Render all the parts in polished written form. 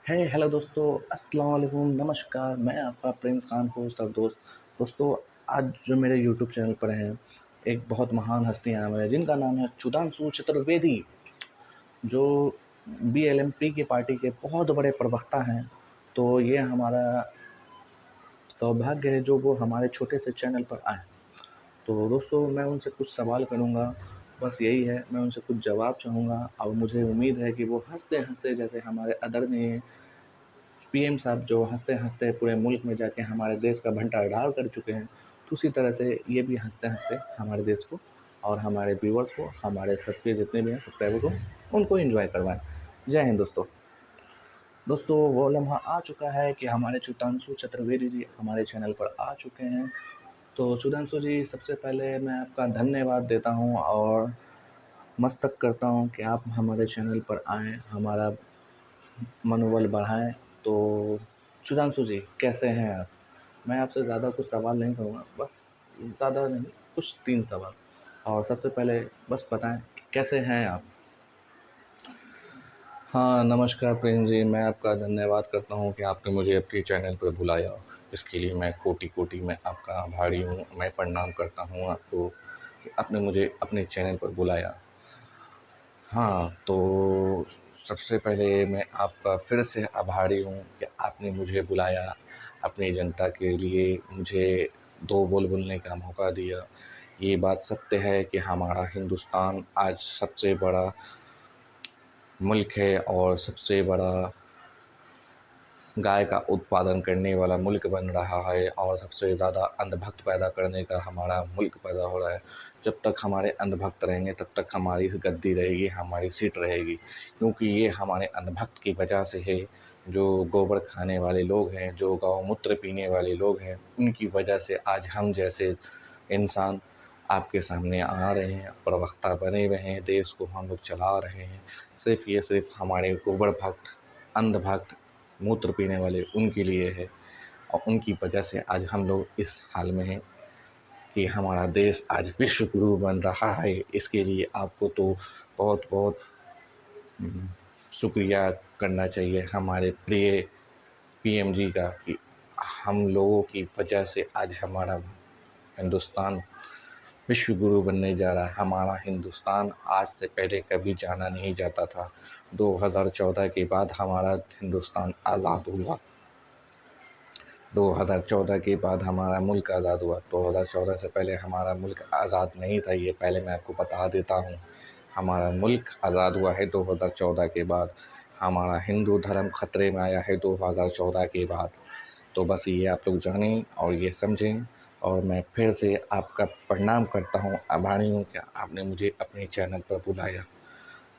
Hello दोस्तों, अस्सलाम वालेकुम, नमस्कार। मैं आपका प्रिंस खान होस्ट और दोस्तों, आज जो मेरे यूट्यूब चैनल पर हैं, एक बहुत महान हस्तियाँ आए हुए हैं जिनका नाम है सुधांशु चतुर्वेदी, जो बीएलएमपी की पार्टी के बहुत बड़े प्रवक्ता हैं। तो ये हमारा सौभाग्य है जो वो हमारे छोटे से चैनल पर आए। तो दोस्तों, मैं उनसे कुछ सवाल करूँगा, बस यही है, मैं उनसे कुछ जवाब चाहूँगा और मुझे उम्मीद है कि वो हँसते-हँसते, जैसे हमारे आदरणीय पीएम साहब जो हँसते-हँसते पूरे मुल्क में जाके हमारे देश का भंडार कर चुके हैं, तो उसी तरह से ये भी हँसते-हँसते हमारे देश को और हमारे व्यूअर्स को, हमारे सबके जितने भी हैं सब्सक्राइबर को, उनको एन्जॉय करवाएँ। जय हिंद दोस्तों। दोस्तों, वो लम्हा आ चुका है कि हमारे सुधांशु चतुर्वेदी जी हमारे चैनल पर आ चुके हैं। तो सुधांशु जी, सबसे पहले मैं आपका धन्यवाद देता हूँ और मस्तक करता हूँ कि आप हमारे चैनल पर आएँ, हमारा मनोबल बढ़ाएँ। तो सुधांशु जी, कैसे हैं आप? मैं आपसे ज़्यादा कुछ सवाल नहीं करूँगा, बस ज़्यादा नहीं, कुछ 3 सवाल। और सबसे पहले बस बताएँ कि कैसे हैं आप? हाँ, नमस्कार प्रिंस जी, मैं आपका धन्यवाद करता हूँ कि आपने मुझे आपके चैनल पर बुलाया। इसके लिए मैं कोटि-कोटि मैं आपका आभारी हूँ। मैं प्रणाम करता हूँ आपको कि आपने मुझे अपने चैनल पर बुलाया। हाँ, तो सबसे पहले मैं आपका फिर से आभारी हूँ कि आपने मुझे बुलाया, अपनी जनता के लिए मुझे 2 बोल बोलने का मौका दिया। ये बात सत्य है कि हमारा हिंदुस्तान आज सबसे बड़ा मुल्क है और सबसे बड़ा गाय का उत्पादन करने वाला मुल्क बन रहा है और सबसे ज़्यादा अंधभक्त पैदा करने का हमारा मुल्क पैदा हो रहा है। जब तक हमारे अंधभक्त रहेंगे तब तक हमारी गद्दी रहेगी, हमारी सीट रहेगी, क्योंकि ये हमारे अंधभक्त की वजह से है। जो गोबर खाने वाले लोग हैं, जो गौमूत्र पीने वाले लोग हैं, उनकी वजह से आज हम जैसे इंसान आपके सामने आ रहे हैं, प्रवक्ता बने हुए हैं, देश को हम लोग चला रहे हैं। सिर्फ़ हमारे गोबर भक्त, अंधभक्त, मूत्र पीने वाले उनके लिए है और उनकी वजह से आज हम लोग इस हाल में हैं कि हमारा देश आज विश्व गुरु बन रहा है। इसके लिए आपको तो बहुत-बहुत उम, शुक्रिया करना चाहिए हमारे प्रिय पीएम जी का कि हम लोगों की वजह से आज हमारा हिंदुस्तान विश्व गुरु बनने जा रहा है। हमारा हिंदुस्तान आज से पहले कभी जाना नहीं जाता था। 2014 के बाद हमारा हिंदुस्तान आज़ाद हुआ। 2014 के बाद हमारा मुल्क आज़ाद हुआ। 2014 से पहले हमारा मुल्क आज़ाद नहीं था, ये पहले मैं आपको बता देता हूँ। हमारा मुल्क आज़ाद हुआ है 2014 के बाद। हमारा हिंदू धर्म खतरे में आया है 2014 के बाद। तो बस ये आप लोग जानें और ये समझें और मैं फिर से आपका प्रणाम करता हूँ, आभारी हूँ कि आपने मुझे अपने चैनल पर बुलाया।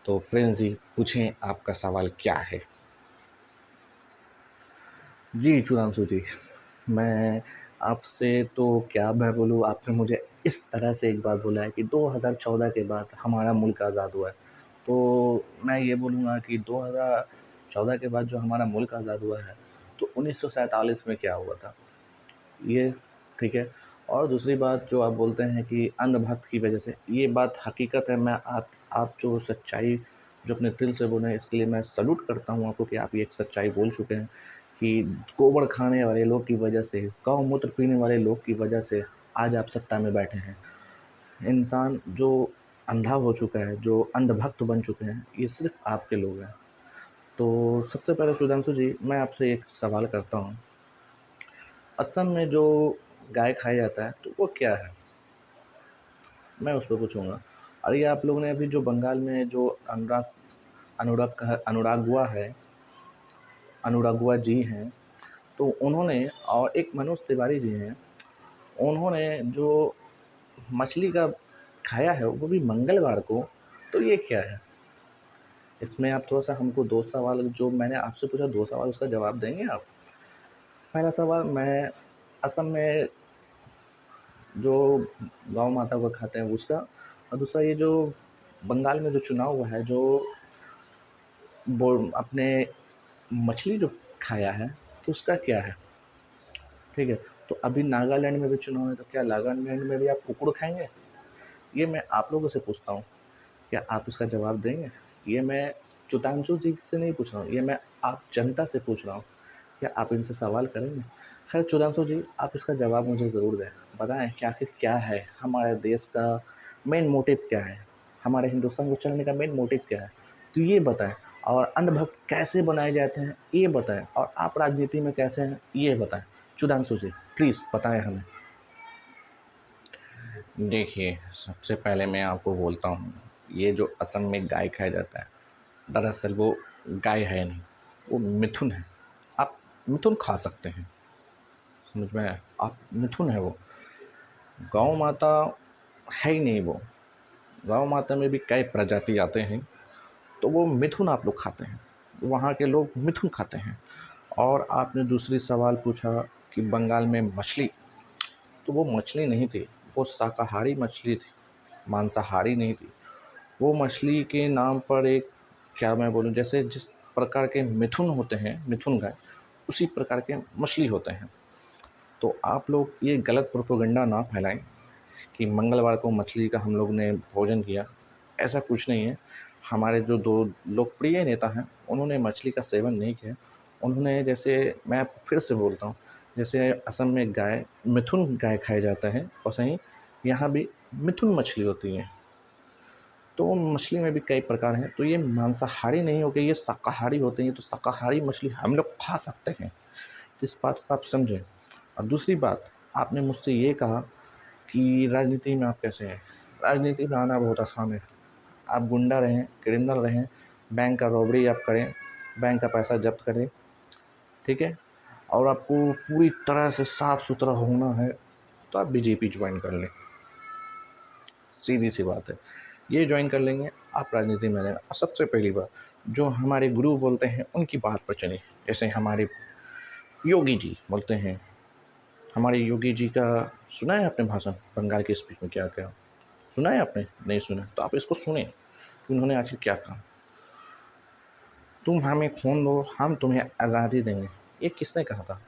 तो प्रिंस जी, पूछें आपका सवाल क्या है? जी, सुधांशु जी, मैं आपसे तो क्या मैं बोलूँ, आपने मुझे इस तरह से एक बात बोला है कि 2014 के बाद हमारा मुल्क आज़ाद हुआ है। तो मैं ये बोलूँगा कि 2014 के बाद जो हमारा मुल्क आज़ाद हुआ है, तो 1947 में क्या हुआ था? ये ठीक है। और दूसरी बात जो आप बोलते हैं कि अंधभक्त की वजह से, ये बात हकीकत है। मैं आप जो सच्चाई जो अपने दिल से बोले हैं, इसके लिए मैं सैल्यूट करता हूँ आपको कि आप ये एक सच्चाई बोल चुके हैं कि गोबर खाने वाले लोग की वजह से, गौ-मूत्र पीने वाले लोग की वजह से आज आप सत्ता में बैठे हैं। इंसान जो अंधा हो चुका है, जो अंधभक्त बन चुके हैं, ये सिर्फ़ आपके लोग हैं। तो सबसे पहले सुधांशु जी, मैं आपसे एक सवाल करता हूँ। असम में जो गाय खाया जाता है, तो वो क्या है? मैं उस पे पूछूँगा। और ये आप लोगों ने अभी जो बंगाल में जो अनुरागुआ है, अनुरागुआ जी हैं, तो उन्होंने, और एक मनोज तिवारी जी हैं, उन्होंने जो मछली का खाया है, वो भी मंगलवार को, तो ये क्या है? इसमें आप थोड़ा-सा हमको 2 सवाल जो मैंने आपसे पूछा, 2 सवाल उसका जवाब देंगे आप? पहला सवाल, मैं असम में जो गौ माता को खाते हैं उसका, और दूसरा ये जो बंगाल में जो चुनाव हुआ है, जो आपने मछली जो खाया है, तो उसका क्या है? ठीक है। तो अभी नागालैंड में भी चुनाव है, तो क्या नागालैंड में भी आप कुकुर खाएंगे? ये मैं आप लोगों से पूछता हूँ, क्या आप इसका जवाब देंगे? ये मैं चुतांशु जी से नहीं पूछ रहा हूँ, ये मैं आप जनता से पूछ रहा हूँ। क्या आप इनसे सवाल करेंगे? खैर चुतांशु जी, आप इसका जवाब मुझे ज़रूर दें। बताएँ कि आखिर क्या है? हमारे देश का मेन मोटिव क्या है? हमारे हिंदुस्तान को चलाने का मेन मोटिव क्या है? तो ये बताएँ। और अंधभक्त कैसे बनाए जाते हैं, ये बताएँ। और आप राजनीति में कैसे हैं, ये बताएँ। चुतांशु जी, प्लीज़ बताएँ हमें। देखिए, सबसे पहले मैं आपको बोलता हूँ, ये जो असम में गाय खाया जाता है, दरअसल वो गाय है नहीं, वो मिथुन है। आप मिथुन खा सकते हैं, समझ में आया? आप मिथुन है वो, गौ माता है ही नहीं वो। गौ माता में भी कई प्रजाति आते हैं, तो वो मिथुन आप लोग खाते हैं, वहाँ के लोग मिथुन खाते हैं। और आपने दूसरी सवाल पूछा कि बंगाल में मछली, तो वो मछली नहीं थी, वो शाकाहारी मछली थी, मांसाहारी नहीं थी। वो मछली के नाम पर एक, क्या मैं बोलूँ, जैसे जिस प्रकार के मिथुन होते हैं, मिथुन गाय, उसी प्रकार के मछली होते हैं। तो आप लोग ये गलत प्रोपेगेंडा ना फैलाएं कि मंगलवार को मछली का हम लोग ने भोजन किया, ऐसा कुछ नहीं है। हमारे जो 2 लोकप्रिय नेता हैं, उन्होंने मछली का सेवन नहीं किया। उन्होंने, जैसे मैं आपको फिर से बोलता हूँ, जैसे असम में गाय, मिथुन गाय खाया जाता है, वैसे ही यहाँ भी मिथुन मछली होती है। तो मछली में भी कई प्रकार हैं, तो ये मांसाहारी नहीं हो गए, ये शाकाहारी होते हैं। तो शाकाहारी मछली हम लोग खा सकते हैं, तो इस बात को आप समझें। और दूसरी बात, आपने मुझसे ये कहा कि राजनीति में आप कैसे हैं। राजनीति में आना बहुत आसान है। आप गुंडा रहें, क्रिमिनल रहें, बैंक का रॉबरी आप करें, बैंक का पैसा जब्त करें, ठीक है, और आपको पूरी तरह से साफ सुथरा होना है, तो आप बीजेपी ज्वाइन कर लें। सीधी सी बात है, ये ज्वाइन कर लेंगे, आप राजनीति में रहें। और सबसे पहली बात, जो हमारे गुरु बोलते हैं उनकी बात पर चलें। जैसे हमारे योगी जी बोलते हैं, हमारे योगी जी का सुना है आपने भाषण, बंगाल के स्पीच में क्या क्या सुना है आपने? नहीं सुना, तो आप इसको सुने कि उन्होंने आखिर क्या कहा। तुम हमें खून दो, हम तुम्हें आज़ादी देंगे। ये किसने कहा था?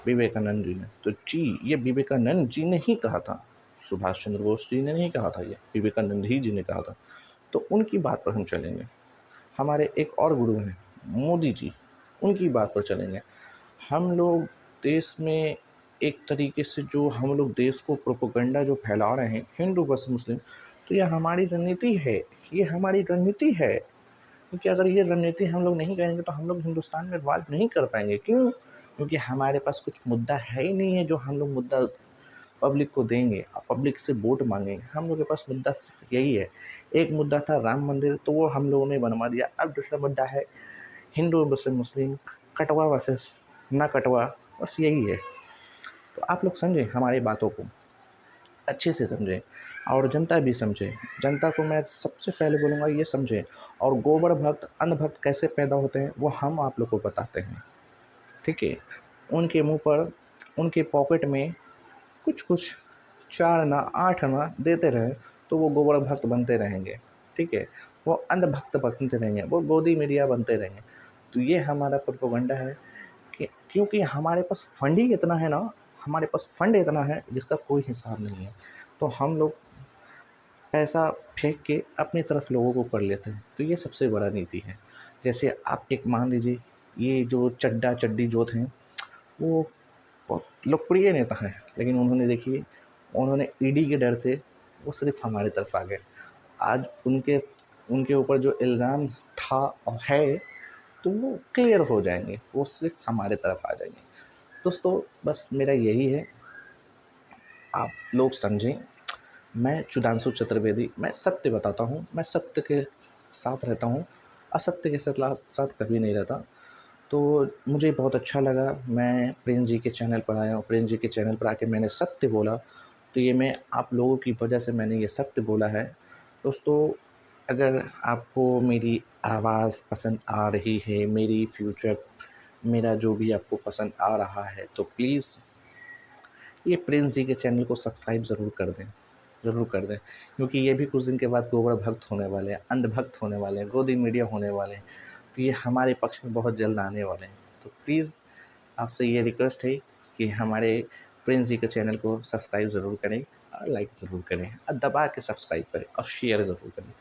विवेकानंद जी ने। तो जी, ये विवेकानंद जी ने ही कहा था, सुभाष चंद्र बोस जी ने नहीं कहा था, ये विवेकानंद ही जी ने कहा था। तो उनकी बात पर हम चलेंगे। हमारे एक और गुरु हैं, मोदी जी, उनकी बात पर चलेंगे। हम लोग देश में एक तरीके से, जो हम लोग देश को प्रोपेगेंडा जो फैला रहे हैं, हिंदू वर्सेस मुस्लिम, तो ये हमारी रणनीति है, ये हमारी रणनीति है। क्योंकि अगर ये रणनीति हम लोग नहीं करेंगे तो हम लोग हिंदुस्तान में राज नहीं कर पाएंगे। क्यों? क्योंकि हमारे पास कुछ मुद्दा है ही नहीं है जो हम लोग मुद्दा पब्लिक को देंगे और पब्लिक से वोट मांगेंगे। हम लोग के पास मुद्दा सिर्फ यही है। एक मुद्दा था राम मंदिर, तो वो हम लोगों ने बनवा दिया। अब दूसरा मुद्दा है हिंदू वर्सेस मुस्लिम, कटवा वर्सेस ना कटवा, बस यही है। तो आप लोग समझें हमारी बातों को, अच्छे से समझें, और जनता भी समझे। जनता को मैं सबसे पहले बोलूँगा, ये समझें। और गोबर भक्त, अंधभक्त कैसे पैदा होते हैं वो हम आप लोग को बताते हैं, ठीक है। उनके मुंह पर, उनके पॉकेट में कुछ कुछ 4 आना 8 आना देते रहे, तो वो गोबर भक्त बनते रहेंगे, ठीक है। वो अंधभक्त बनते रहेंगे, वो गोदी मीडिया बनते रहेंगे। तो ये हमारा प्रोपेगेंडा है कि क्योंकि हमारे पास फंड ही इतना है ना, हमारे पास फंड इतना है जिसका कोई हिसाब नहीं है। तो हम लोग पैसा फेंक के अपनी तरफ लोगों को कर लेते हैं, तो ये सबसे बड़ा नीति है। जैसे आप एक मान लीजिए, ये जो चड्ढा चड्डी जोध हैं, वो बहुत लोकप्रिय नेता हैं, लेकिन उन्होंने, देखिए, उन्होंने ईडी के डर से वो सिर्फ हमारी तरफ आ गए। आज उनके उनके ऊपर जो इल्ज़ाम था और है, तो वो क्लियर हो जाएंगे, वो सिर्फ हमारे तरफ आ जाएंगे। दोस्तों, बस मेरा यही है, आप लोग समझें। मैं सुधांशु चतुर्वेदी, मैं सत्य बताता हूँ, मैं सत्य के साथ रहता हूँ, असत्य के साथ कभी नहीं रहता। तो मुझे बहुत अच्छा लगा, मैं प्रिंस जी के चैनल पर आया हूँ, प्रिंस जी के चैनल पर आके मैंने सत्य बोला। तो ये मैं आप लोगों की वजह से मैंने ये सत्य बोला है। दोस्तों, अगर आपको मेरी आवाज़ पसंद आ रही है, मेरी फ्यूचर, मेरा जो भी आपको पसंद आ रहा है, तो प्लीज़ ये प्रिंस जी के चैनल को सब्सक्राइब ज़रूर कर दें, ज़रूर कर दें। क्योंकि ये भी कुछ दिन के बाद गोबर भक्त होने वाले हैं, अंधभक्त होने वाले हैं, गोदी मीडिया होने वाले हैं। तो ये हमारे पक्ष में बहुत जल्द आने वाले हैं। तो प्लीज़ आपसे ये रिक्वेस्ट है कि हमारे प्रिंस जी के चैनल को सब्सक्राइब ज़रूर करें, और लाइक ज़रूर करें, और दबा के सब्सक्राइब करें, और शेयर ज़रूर करें।